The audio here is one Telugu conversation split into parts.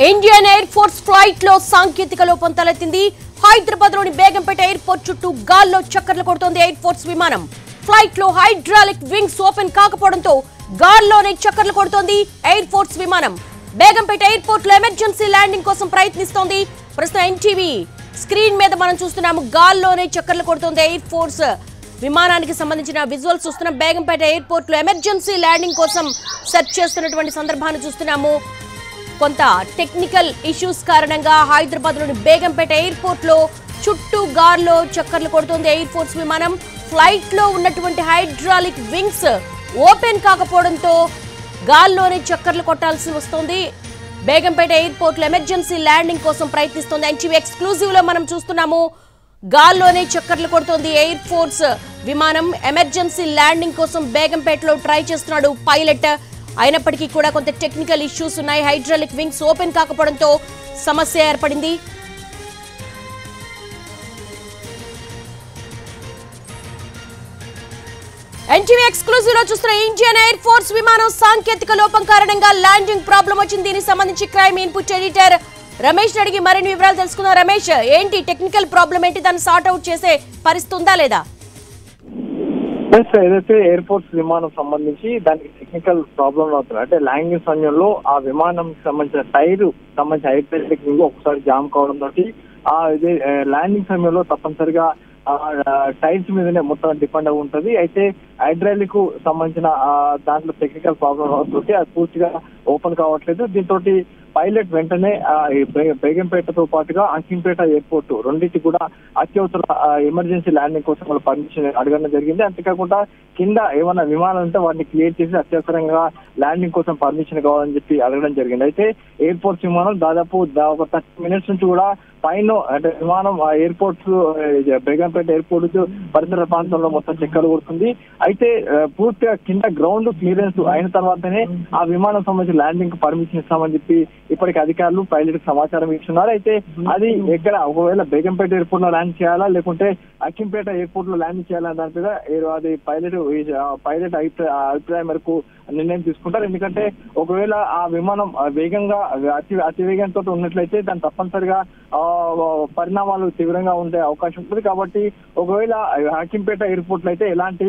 ఇండియన్ ఎయిర్ ఫోర్స్ ఫ్లైట్ లో సాంకేతిక లోపం తలెత్తింది. హైదరాబాద్ లోని బేగంపేట ఎయిర్పోర్ట్ చుట్టూ గాల్లో చక్కర్లు కొడుతోంది ఎయిర్ ఫోర్స్ విమానం. ఫ్లైట్ లో హైడ్రాలిక్ వింగ్స్ ఓపెన్ కాకపోవడంతో గాల్లోనే చక్కర్లు కొడుతోంది ఎయిర్ ఫోర్స్ విమానం. బేగంపేట ఎయిర్పోర్ట్ లో ఎమర్జెన్సీ ల్యాండింగ్ కోసం ప్రయత్నిస్తోంది. ప్రస్తుతం ఎన్టీవీ స్క్రీన్ మీద మనం చూస్తున్నాము, గాల్లోనే చక్కర్లు కొడుతోంది ఎయిర్ ఫోర్స్ విమానానికి సంబంధించిన విజువల్స్ చూస్తున్నాం. బేగంపేట ఎయిర్పోర్ట్ లో ఎమర్జెన్సీ ల్యాండింగ్ కోసం సెర్చ్ చేస్తున్నటువంటి సందర్భాన్ని చూస్తున్నాము. కొంత టెక్నికల్ ఇష్యూస్ కారణంగా హైదరాబాద్ లోని బేగంపేట ఎయిర్పోర్ట్ లో చుట్టూ గాల్లో చక్కర్లు కొడుతోంది ఎయిర్ ఫోర్స్ విమానం. ఫ్లైట్ లో ఉన్నటువంటి హైడ్రాలిక్ వింగ్స్ ఓపెన్ కాకపోవడంతో గాల్లోనే చక్కర్లు కొట్టాల్సి వస్తోంది. బేగంపేట ఎయిర్పోర్ట్ లో ఎమర్జెన్సీ ల్యాండింగ్ కోసం ప్రయత్నిస్తోంది. ఎన్టీవీ ఎక్స్క్లూజివ్ లో మనం చూస్తున్నాము, గాల్లోనే చక్కర్లు కొడుతోంది ఎయిర్ ఫోర్స్ విమానం. ఎమర్జెన్సీ ల్యాండింగ్ కోసం బేగంపేటలో ట్రై చేస్తున్నాడు పైలట్. అయినప్పటికీ కూడా కొంత టెక్నికల్ ఇష్యూస్ ఉన్నాయి. హైడ్రాలిక్ వింగ్స్ ఓపెన్ కాకపోవడంతో సమస్య ఏర్పడింది. ఎన్టీవీ ఎక్స్క్లూజివ్ లో చూస్తున్న ఇండియన్ ఎయిర్ ఫోర్స్ విమానం సాంకేతిక లోపం కారణంగా ల్యాండింగ్ ప్రాబ్లం వచ్చింది. దీనికి సంబంధించి క్రైమ్ ఇన్పుట్ ఎడిటర్ రమేష్ అడిగి మరిన్ని వివరాలు తెలుసుకుందాం. రమేష్, ఏంటి టెక్నికల్ ప్రాబ్లం ఏంటి, దాన్ని సార్ట్ అవుట్ చేసే పరిస్థితి ఉందా లేదా? ఏదైతే ఎయిర్ ఫోర్స్ విమానం సంబంధించి దానికి టెక్నికల్ ప్రాబ్లం అవుతుంది. అంటే ల్యాండింగ్ సమయంలో ఆ విమానం సంబంధించిన టైర్ సంబంధించిన హైడ్రాలిక్ వింగ్ ఒకసారి జామ్ కావడం తోటి ఇది ల్యాండింగ్ సమయంలో తప్పనిసరిగా టైర్స్ మీదనే మొత్తం డిపెండ్ అయి ఉంటుంది. అయితే హైడ్రాలిక్ సంబంధించిన దాంట్లో టెక్నికల్ ప్రాబ్లం అవుతుంది, అది పూర్తిగా ఓపెన్ కావట్లేదు. దీంతో పైలట్ వెంటనే బేగంపేటతో పాటుగా అంకింపేట ఎయిర్పోర్ట్ రెండింటి కూడా అత్యవసర ఎమర్జెన్సీ ల్యాండింగ్ కోసం వాళ్ళు పర్మిషన్ అడగడం జరిగింది. అంతేకాకుండా కింద ఏమైనా విమానం ఉంటే వాటిని క్లియర్ చేసి అత్యవసరంగా ల్యాండింగ్ కోసం పర్మిషన్ కావాలని చెప్పి అడగడం జరిగింది. అయితే ఎయిర్ ఫోర్స్ విమానం దాదాపు ఒక 30 minutes నుంచి కూడా పైన అంటే విమానం ఎయిర్పోర్ట్స్ బేగంపేట ఎయిర్పోర్ట్ పరిసర ప్రాంతంలో మొత్తం చక్కర్లు కొడుతుంది. అయితే పూర్తిగా కింద గ్రౌండ్ క్లియరెన్స్ అయిన తర్వాతనే ఆ విమానం సంబంధించి ల్యాండింగ్ పర్మిషన్ ఇస్తామని చెప్పి ఇప్పటికి అధికారులు పైలట్ సమాచారం ఇస్తున్నారు. అయితే అది ఎక్కడ ఒకవేళ బేగంపేట ఎయిర్పోర్ట్ లో ల్యాండ్ చేయాలా లేకుంటే అక్కింపేట ఎయిర్పోర్ట్ లో ల్యాండ్ చేయాలనే దాని మీద అది పైలట్ అభిప్రాయం మేరకు నిర్ణయం తీసుకుంటారు. ఎందుకంటే ఒకవేళ ఆ విమానం వేగంగా అతి వేగంతో ఉన్నట్లయితే దాని తప్పనిసరిగా పరిణామాలు తీవ్రంగా ఉండే అవకాశం ఉంటుంది. కాబట్టి ఒకవేళ హకీంపేట ఎయిర్పోర్ట్ లో అయితే ఎలాంటి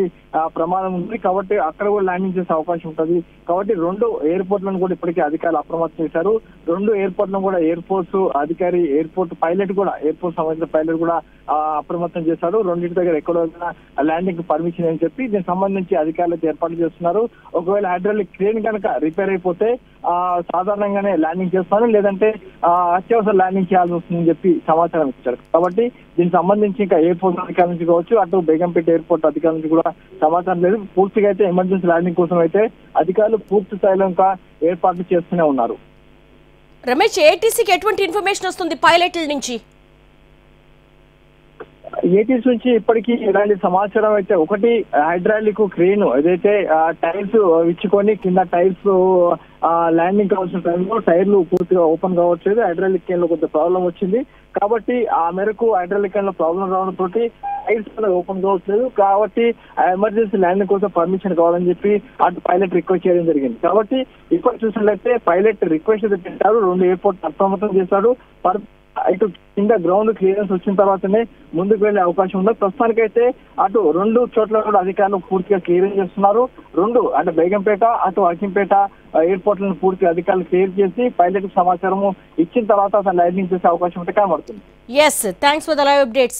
ప్రమాదం ఉంది కాబట్టి అక్కడ కూడా ల్యాండింగ్ చేసే అవకాశం ఉంటుంది. కాబట్టి 2 ఎయిర్పోర్ట్లను కూడా ఇప్పటికే అధికారులు అప్రమత్తం చేశారు. 2 ఎయిర్పోర్ట్లను కూడా ఎయిర్ ఫోర్స్ అధికారి ఎయిర్పోర్ట్ పైలట్ కూడా ఎయిర్ ఫోర్స్ సంబంధించిన పైలట్ కూడా అప్రమత్తం చేశారు. రెండింటి దగ్గర ఎక్కడో ల్యాండింగ్ పర్మిషన్ అని చెప్పి దీనికి సంబంధించి అధికారులకు ఏర్పాటు చేస్తున్నారు. ఒకవేళ హైడ్రాలిక్ క్రేన్ కనుక రిపేర్ అయిపోతే సాధారణంగానే ల్యాండింగ్ చేస్తారు, లేదంటే అత్యవసర ల్యాండింగ్ చేయాల్సి వస్తుందని చెప్పి సమాచారం ఇచ్చారు. కాబట్టి దీనికి సంబంధించి ఇంకా ఎయిర్ ఫోర్స్ అధికారుల నుంచి కావచ్చు, అటు బేగంపేట ఎయిర్పోర్ట్ అధికారుల నుంచి కూడా సమాచారం లేదు. పూర్తిగా అయితే ఎమర్జెన్సీ ల్యాండింగ్ కోసం అయితే అధికారులు పూర్తి స్థాయిలో ఇంకా ఏర్పాట్లు చేస్తూనే ఉన్నారు. రమేష్, ఏటీసీకి ఎటువంటి ఇన్ఫర్మేషన్ వస్తుంది పైలట్ల నుంచి? ఏటీసీ నుంచి ఇప్పటికీ ఇలాంటి సమాచారం అయితే ఒకటి హైడ్రాలిక్ క్రేన్ ఏదైతే టైర్స్ ఇచ్చుకొని కింద టైర్స్ ల్యాండింగ్ కావాల్సిన టైంలో టైర్లు పూర్తిగా ఓపెన్ కావట్లేదు. హైడ్రాలిక్ క్రేన్ లో కొంత ప్రాబ్లం వచ్చింది. కాబట్టి ఆ మేరకు హైడ్రాలిక్ క్రేన్ లో ప్రాబ్లం రావడంతో టైర్స్ ఓపెన్ కావట్లేదు. కాబట్టి ఎమర్జెన్సీ ల్యాండింగ్ కోసం పర్మిషన్ కావాలని చెప్పి అటు పైలట్ రిక్వెస్ట్ చేయడం జరిగింది. కాబట్టి ఇప్పుడు చూసినట్లయితే పైలట్ రిక్వెస్ట్ అయితే పెట్టారు, 2 ఎయిర్పోర్ట్ అప్రమత్తం చేశాడు. ఇటు కింద గ్రౌండ్ క్లియరెన్స్ వచ్చిన తర్వాతనే ముందుకు వెళ్లే అవకాశం ఉంది. ప్రస్తుతానికైతే అటు 2 చోట్ల కూడా అధికారులు పూర్తిగా క్లియరెన్స్ చేస్తున్నారు. 2 అంటే బేగంపేట అటు అకింపేట ఎయిర్పోర్ట్లను పూర్తిగా అధికారులు క్లియర్ చేసి పైలట్ సమాచారం ఇచ్చిన తర్వాత అతను ల్యాండింగ్ చేసే అవకాశం ఉంటే కనబడుతుంది. Yes, thanks for the live updates.